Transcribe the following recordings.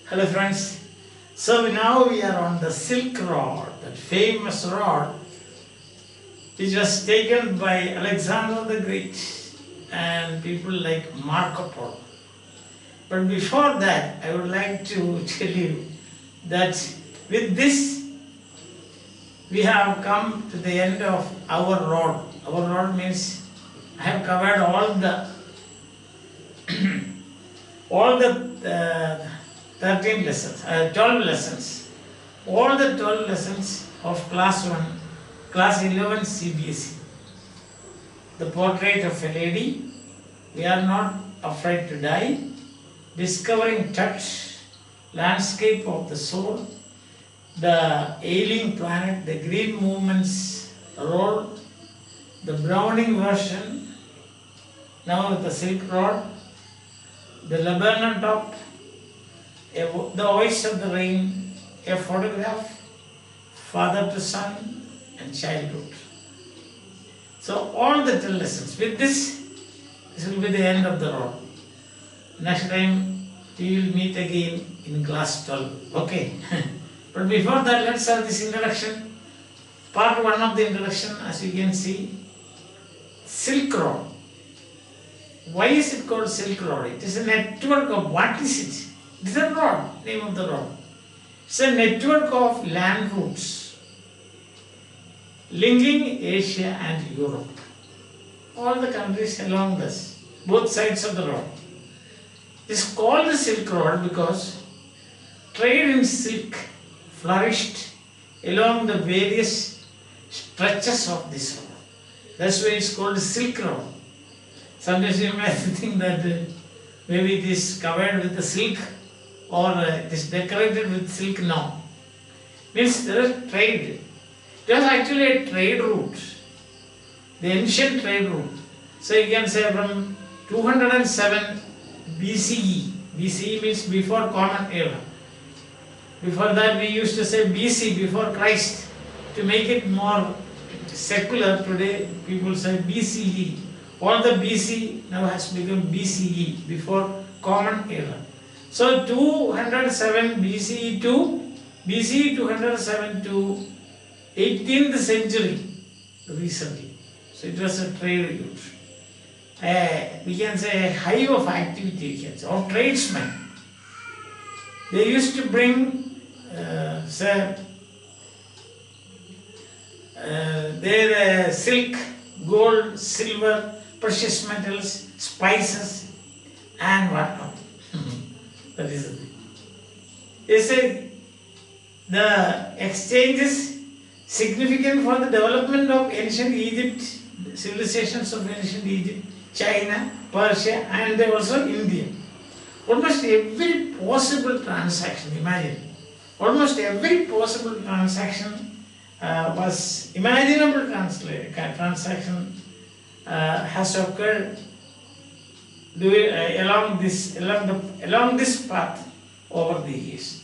Hello friends. So now we are on the Silk Road, that famous road which was taken by Alexander the Great and people like Marco Polo. But before that, I would like to tell you that with this we have come to the end of our road. Our road means I have covered all the 13 lessons, 12 lessons, all the 12 lessons of class 1, class 11 CBSE. The portrait of a lady, we are not afraid to die, discovering touch, landscape of the soul, the ailing planet, the green movements role, the Browning version, now the Silk Road, the Lebanon top, the voice of the rain, a photograph, father to son and childhood. So all the 10 lessons. With this will be the end of the road. Next time we will meet again in class 12. Okay. But before that, let's have this introduction. Part 1 of the introduction, as you can see, Silk Road. Why is it called Silk Road? It is a network of, what is it? It is a road, name of the road. It's a network of land routes linking Asia and Europe. All the countries along this, both sides of the road. It is called the Silk Road because trade in silk flourished along the various stretches of this road. That's why it's called the Silk Road. Sometimes you may think that maybe it is covered with the silk or it is decorated with silk. No. Means there is trade. It was actually a trade route, the ancient trade route. So you can say from 207 BCE. BCE means before Common Era. Before that we used to say BC, before Christ. To make it more secular, today people say BCE. All the BC now has become BCE, before Common Era. So 207 BCE to BCE 207 to 18th century recently. So it was a trade route. We can say a hive of activity, we can say, of tradesmen. They used to bring their silk, gold, silver, precious metals, spices and whatnot. That is the thing. They say the exchange is significant for the development of ancient Egypt, civilizations of ancient Egypt, China, Persia and also India. Almost every possible transaction, imagine, almost every possible transaction was imaginable transaction has occurred along this path over the years.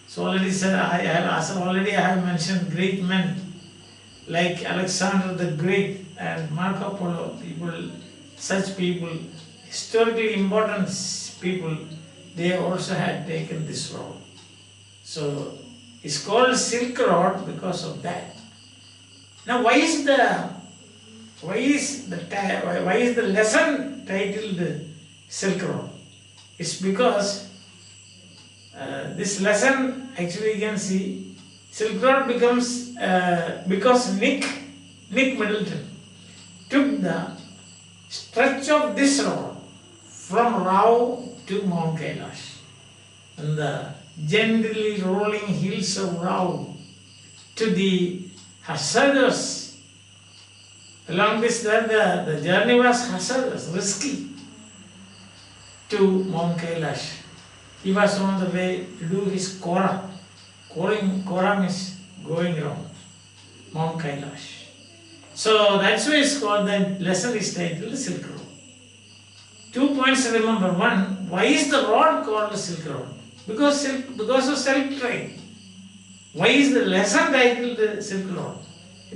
So already said, I have mentioned great men like Alexander the Great and Marco Polo, such people, historically important people, they also had taken this road. So it's called Silk Road because of that. Now why is the lesson titled Silk Road? It's because this lesson, actually you can see, Silk Road becomes because Nick Middleton took the stretch of this road from Rao to Mount Kailash, and the gently rolling hills of Rao to the hazardous. Along this, the journey was hazardous, risky, to Mount Kailash. He was on the way to do his Kora. Kora means going around Mount Kailash. So that's why it's called, the lesson is titled Silk Road. 2 points to remember. One, why is the road called the Silk Road? Because of silk trade. Why is the lesson titled the Silk Road?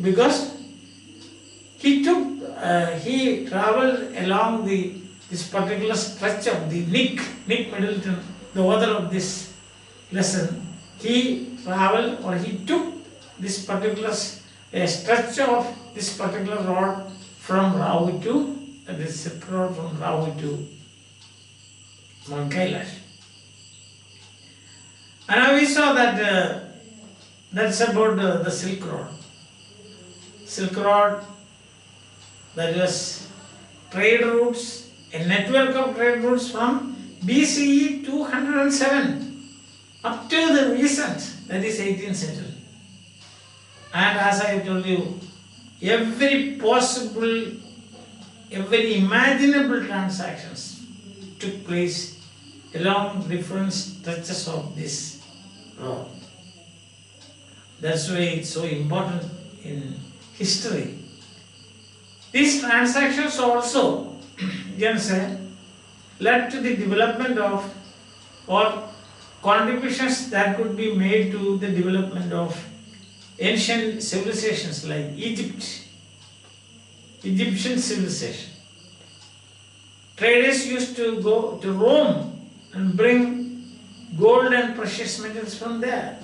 Because he traveled along this particular stretch of the Nick Middleton, the author of this lesson, he traveled or he took this particular stretch of this particular road from Rahu to this Silk Road from Rahu to Mount Kailash. And now we saw that that's about the Silk Road. Silk Road, that was trade routes, a network of trade routes from BCE 207 up to the recent, that is 18th century. And as I told you, every possible, every imaginable transactions took place along different stretches of this road. That's why it's so important in history. These transactions also, you can say, led to the development of or contributions that could be made to the development of ancient civilizations like Egyptian civilization. Traders used to go to Rome and bring gold and precious metals from there.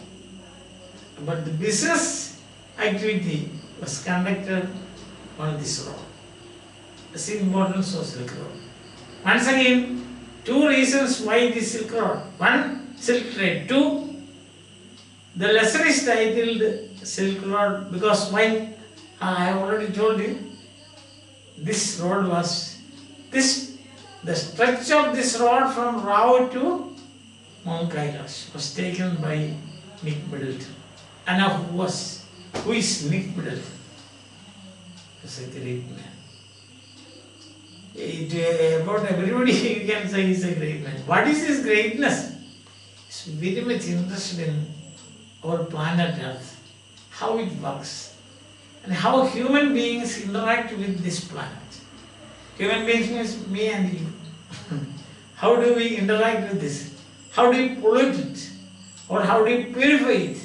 But the business activity was conducted on this road. That's the importance of Silk Road. Once again, two reasons why this Silk Road. One, silk trade. Two, the lesson is titled Silk Road because why? I have already told you, this road was, the stretch of this road from Rao to Mount Kailash was taken by Middleton. And now who is Middleton? He's a great man. About everybody you can say he's a great man. What is his greatness? He's very much interested in our planet Earth, how it works, and how human beings interact with this planet. Human beings means me and you. How do we interact with this? How do we pollute it? Or how do we purify it?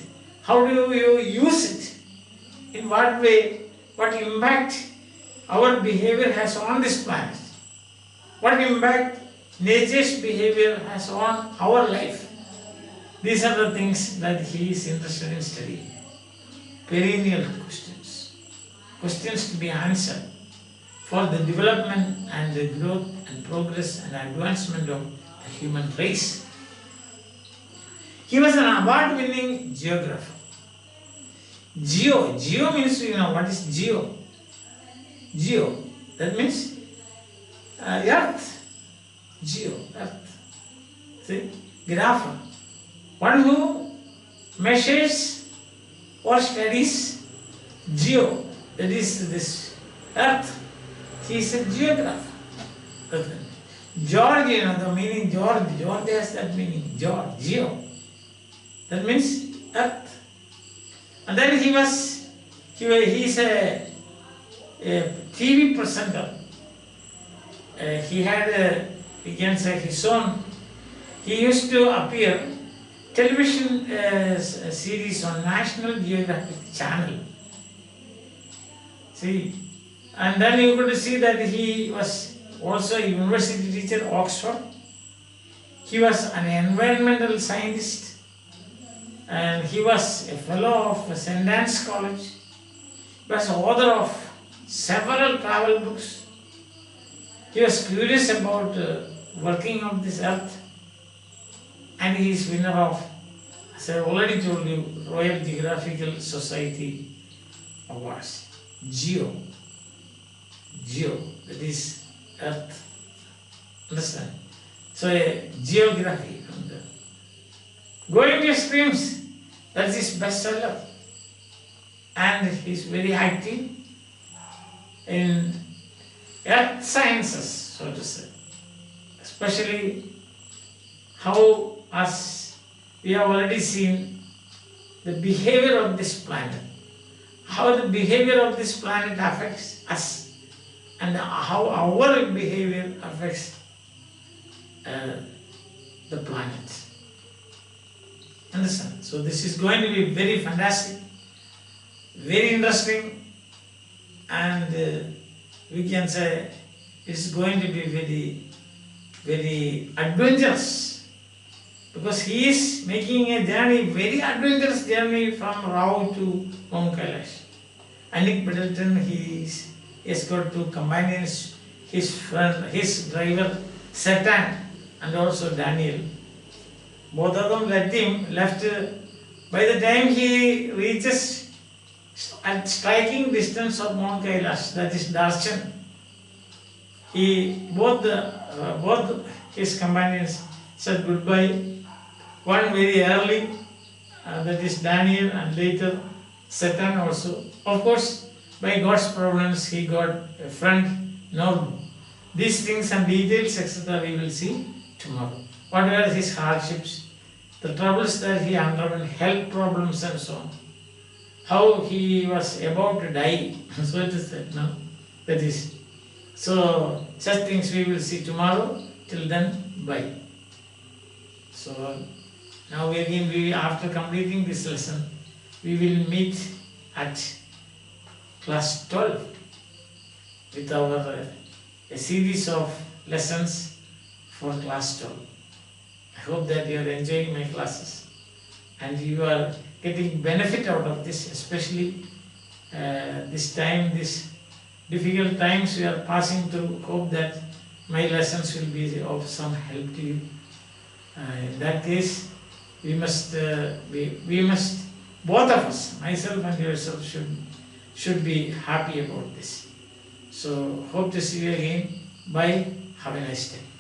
How do you use it? In what way? What impact our behavior has on this planet? What impact nature's behavior has on our life? These are the things that he is interested in studying. Perennial questions. Questions to be answered for the development and the growth and progress and advancement of the human race. He was an award-winning geographer. Geo means, you know, what is geo? Geo, that means earth. Geo, earth. See, grapher. One who measures or studies geo, that is this earth. He is a geographer. George, you know, the meaning George. George has that meaning. George, geo. That means earth. And then he is a TV presenter. He had, we can say, his own. He used to appear television series on National Geographic Channel. See, and then you could see that he was also a university teacher at Oxford. He was an environmental scientist. And he was a fellow of St. Anne's College. He was author of several travel books. He was curious about working on this earth. And he is winner of, as I already told you, Royal Geographical Society awards. Geo, that is earth. Understand? So geography. Going to extremes. That's his bestseller. And he's very active in earth sciences, so to say. Especially how, as we have already seen, the behavior of this planet. How the behavior of this planet affects us and how our behavior affects the planet. Understand? So this is going to be very fantastic, very interesting, and we can say it's going to be very, very adventurous because he is making a journey, very adventurous journey from Rao to Mount Kailash. And in Middleton, he has got two companions, his friend, his driver Satan and also Daniel. Both of them left. By the time he reaches at striking distance of Mount Kailash, that is Darshan, both his companions said goodbye. One very early, that is Daniel, and later Satan also. Of course, by God's providence, he got a friend, Norm. These things and details, etc., we will see tomorrow. What were his hardships, the troubles that he underwent, health problems, and so on. How he was about to die. So it is that now. That is. So such things we will see tomorrow. Till then, bye. So now again, after completing this lesson, we will meet at class 12 with our a series of lessons for class 12. I hope that you are enjoying my classes and you are getting benefit out of this, especially this time, this difficult times we are passing through. Hope that my lessons will be of some help to you. In that case, we must both of us, myself and yourself, should be happy about this. So hope to see you again. Bye. Have a nice day.